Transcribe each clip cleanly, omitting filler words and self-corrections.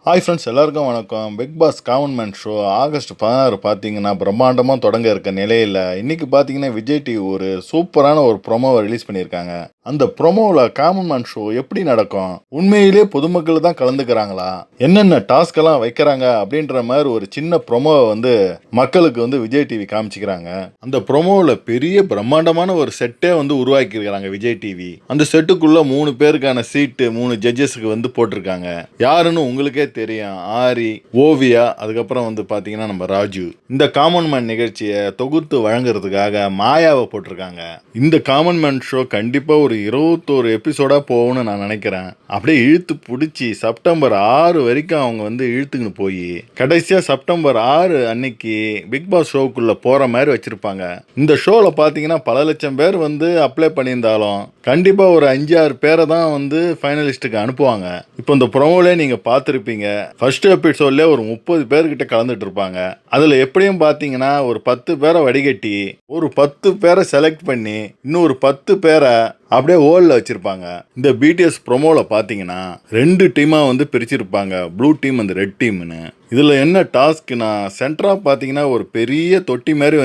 Hi friends, எல்லாருக்கும் வணக்கம். Bigg Boss common man show August 16 பார்த்தீங்கன்னா பிரம்மாண்டமாக தொடங்க இருக்க நிலையில் இன்னைக்கு பார்த்தீங்கன்னா விஜய் டிவி ஒரு சூப்பரான ஒரு ப்ரொமோவை ரிலீஸ் பண்ணியிருக்காங்க. அந்த ப்ரொமோவில் காமன் மேன் ஷோ எப்படி நடக்கும், உண்மையிலே பொதுமக்கள் தான் கலந்துக்கிறாங்களா, என்னென்ன டாஸ்கெல்லாம் வைக்கிறாங்க அப்படின்ற மாதிரி ஒரு சின்ன ப்ரொமோவை மக்களுக்கு விஜய் டிவி காமிச்சிக்கிறாங்க. அந்த ப்ரொமோவில் பெரிய பிரம்மாண்டமான ஒரு செட்டே உருவாக்கியிருக்கிறாங்க விஜய் டிவி. அந்த செட்டுக்குள்ள 3 பேருக்கான சீட்டு 3 ஜட்ஜஸுக்கு போட்டிருக்காங்க. யாருன்னு உங்களுக்கே தெரியும். ஆரி, ஓவியா, அதுக்கப்புறம் பாத்தீங்கன்னா நம்ம ராஜு. இந்த காமன் மேன் நிகழ்ச்சியை தொகுத்து வழங்குறதுக்காக மாயாவை போட்டிருக்காங்க. இந்த காமன் மேன் ஷோ கண்டிப்பா ஒரு 21 எபிசோடா போகும்னு நான் நினைக்கிறேன். அப்படியே இழுத்து பிடிச்சி செப்டம்பர் 6 வரைக்கும் அவங்க இழுத்துக்கின்னு போய் கடைசியா செப்டம்பர் 6 அன்னைக்கு பிக் பாஸ் ஷோக்குள்ள போற மாதிரி வச்சிருப்பாங்க. இந்த ஷோல பாத்தீங்கன்னா பல லட்சம் பேர் அப்ளை பண்ணியிருந்தாலும் கண்டிப்பா ஒரு 5-6 பேரை தான் ஃபைனலிஸ்டுக்கு அனுப்புவாங்க. இப்போ இந்த ப்ரோமோலே நீங்க பார்த்துருப்பீங்க. ஃபர்ஸ்ட் எபிசோட்ல ஒரு 30 பேர்கிட்ட கலந்துட்டு இருப்பாங்க. அதுல எப்படியும் பாத்தீங்கன்னா ஒரு 10 பேரை வடிகட்டி ஒரு 10 பேரை செலக்ட் பண்ணி இன்னும் ஒரு 10 பேரை அப்படியே ஓல்ல வச்சிருப்பாங்க. இந்த பிடிஎஸ் ப்ரோமோல பாத்தீங்கன்னா 2 டீமா பிரிச்சிருப்பாங்க, ப்ளூ டீம் அந்த ரெட் டீம்னு. இதுல என்ன டாஸ்க்னா, சென்டரா பாத்தீங்கன்னா ஒரு பெரிய தொட்டி மாதிரி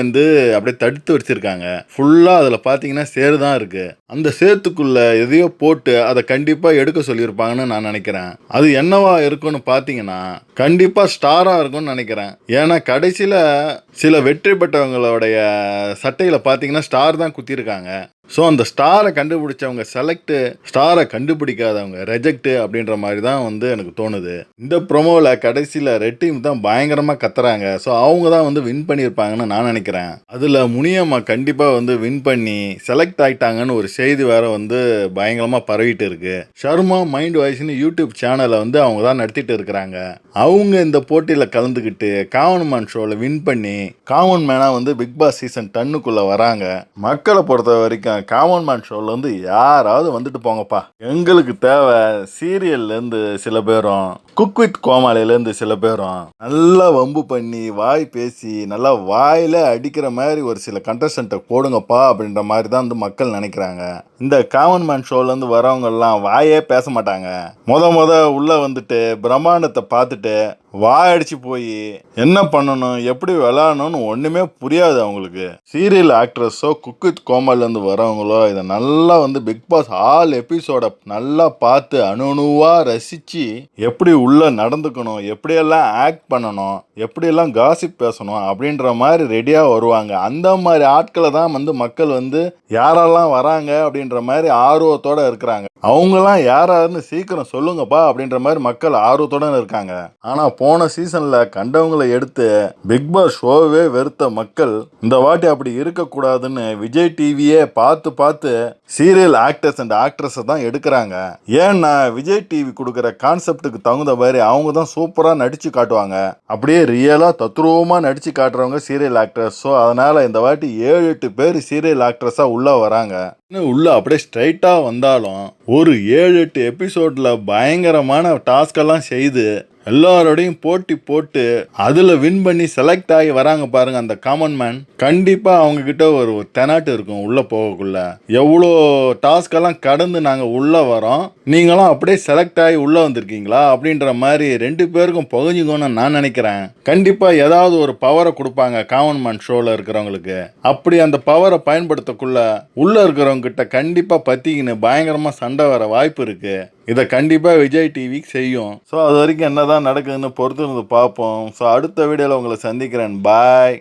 அப்படியே தடுத்து வச்சிருக்காங்க. ஃபுல்லா அதுல பாத்தீங்கன்னா சேரு தான் இருக்கு. அந்த சேத்துக்குள்ள எதையோ போட்டு அதை கண்டிப்பா எடுக்க சொல்லியிருப்பாங்கன்னு நான் நினைக்கிறேன். அது என்னவா இருக்கும்னு பாத்தீங்கன்னா கண்டிப்பா ஸ்டாரா இருக்கும்னு நினைக்கிறேன். ஏன்னா கடைசியில சில வெற்றி பெற்றவங்களுடைய சட்டையில பாத்தீங்கன்னா ஸ்டார் தான் குத்திருக்காங்க. ஸோ அந்த ஸ்டாரை கண்டுபிடிச்சவங்க செலக்ட், ஸ்டாரை கண்டுபிடிக்காதவங்க ரெஜெக்ட் அப்படின்ற மாதிரி தான் எனக்கு தோணுது. இந்த ப்ரொமோவில் கடைசியில் ரெட் டீம் தான் பயங்கரமாக கத்துறாங்க. ஸோ அவங்க தான் வின் பண்ணியிருப்பாங்கன்னு நான் நினைக்கிறேன். அதில் முனியம்மா கண்டிப்பாக வின் பண்ணி செலக்ட் ஆகிட்டாங்கன்னு ஒரு செய்தி வேற பயங்கரமாக பரவிட்டு இருக்கு. ஷர்மா மைண்ட் வாய்ஸ்னு யூடியூப் சேனலை அவங்க தான் நடத்திட்டு இருக்கிறாங்க. அவங்க இந்த போட்டியில் கலந்துக்கிட்டு காமன் மேன் ஷோவில் வின் பண்ணி காமன் மேனாக பிக் பாஸ் சீசன் 10க்குள்ளே வராங்க. மக்களை பொறுத்த வரைக்கும் காமன் மேன் ஷோல யாராவது வந்துட்டு போங்கப்பா. எங்களுக்கு தேவை சீரியல்லேருந்து சில பேரும், குக் வித் கோமாளிலேருந்து சில பேரும் நல்லா வம்பு பண்ணி வாய் பேசி நல்லா வாயில அடிக்கிற மாதிரி ஒரு சில கண்டஸ்டன்ட்டை போடுங்கப்பா அப்படின்ற மாதிரி தான் மக்கள் நினைக்கிறாங்க. இந்த காமன் மேன் ஷோலேருந்து வரவங்கெல்லாம் வாயே பேச மாட்டாங்க. முத உள்ள பிரம்மாண்டத்தை பார்த்துட்டு வாயடிச்சு போய் என்ன பண்ணணும் எப்படி விளையாடணும்னு ஒன்றுமே புரியாது அவங்களுக்கு. சீரியல் ஆக்ட்ரஸோ குக் வித் கோமாளிலேருந்து வரவங்களோ இதை நல்லா பிக் பாஸ் ஆல் எபிசோட நல்லா பார்த்து அணுவா ரசித்து எப்படி உள்ள நடந்துக்கணும், எப்படியெல்லாம் ஆக்ட் பண்ணணும், எப்படியெல்லாம் காசிப் பேசணும் அப்படின்ற மாதிரி ரெடியாக வருவாங்க. அந்த மாதிரி ஆட்களை தான் மக்கள் யாரெல்லாம் வராங்க அப்படின்ற மாதிரி ஆர்வத்தோட இருக்கிறாங்க. அவங்கெல்லாம் யாராருன்னு சீக்கிரம் சொல்லுங்கப்பா அப்படின்ற மாதிரி மக்கள் ஆர்வத்தோட இருக்காங்க. ஆனா போன சீசன்ல கண்டவங்களை எடுத்து பிக் பாஸ் ஷோவே வெறுத்த மக்கள் இந்த வாட்டி அப்படி இருக்கக்கூடாதுன்னு விஜய் டிவியே பார்த்து சீரியல் ஆக்டர்ஸ் அண்ட் ஆக்ட்ரஸ் தான் எடுக்கிறாங்க. ஏன்னா விஜய் டிவி கொடுக்குற கான்செப்டுக்கு தகுந்த மாதிரி அவங்க தான் சூப்பரா நடிச்சு காட்டுவாங்க. அப்படியே ரியலா தத்ரூபமா நடிச்சு காட்டுறவங்க சீரியல் ஆக்டர்ஸ். ஸோ அதனால இந்த வாட்டி 7-8 பேர் சீரியல் ஆக்ட்ரஸா உள்ள வராங்க. உள்ள அப்படியே ஸ்ட்ரைட்டா வந்தாலும் ஒரு 7-8 எபிசோட்ல பயங்கரமான டாஸ்கெல்லாம் செய்து எல்லாரோடையும் போட்டி போட்டு அதுல வின் பண்ணி செலக்ட் ஆகி வராங்க பாருங்க அந்த காமன் மேன். கண்டிப்பா அவங்க கிட்ட ஒரு தெனாட்டு இருக்கும். உள்ள போகக்குள்ள எவ்வளோ டாஸ்க் எல்லாம் கடந்து நாங்க உள்ள வரோம், நீங்களும் அப்படியே செலக்ட் ஆகி உள்ள வந்திருக்கீங்களா அப்படின்ற மாதிரி 2 பேருக்கும் பகுஞ்சுக்கணும்னு நான் நினைக்கிறேன். கண்டிப்பா ஏதாவது ஒரு பவரை கொடுப்பாங்க காமன் மேன் ஷோல இருக்கிறவங்களுக்கு. அப்படி அந்த பவரை பயன்படுத்தக்குள்ள உள்ள இருக்கிறவங்க கிட்ட கண்டிப்பா பத்திக்கின்னு பயங்கரமா சண்டை வர வாய்ப்பு இருக்கு. இதை கண்டிப்பாக விஜய் டிவி செய்யும். ஸோ அது வரைக்கும் என்னதான் நடக்குதுன்னு பொறுத்து இருந்து பார்ப்போம். ஸோ அடுத்த வீடியோவில் உங்களை சந்திக்கிறேன். பாய்.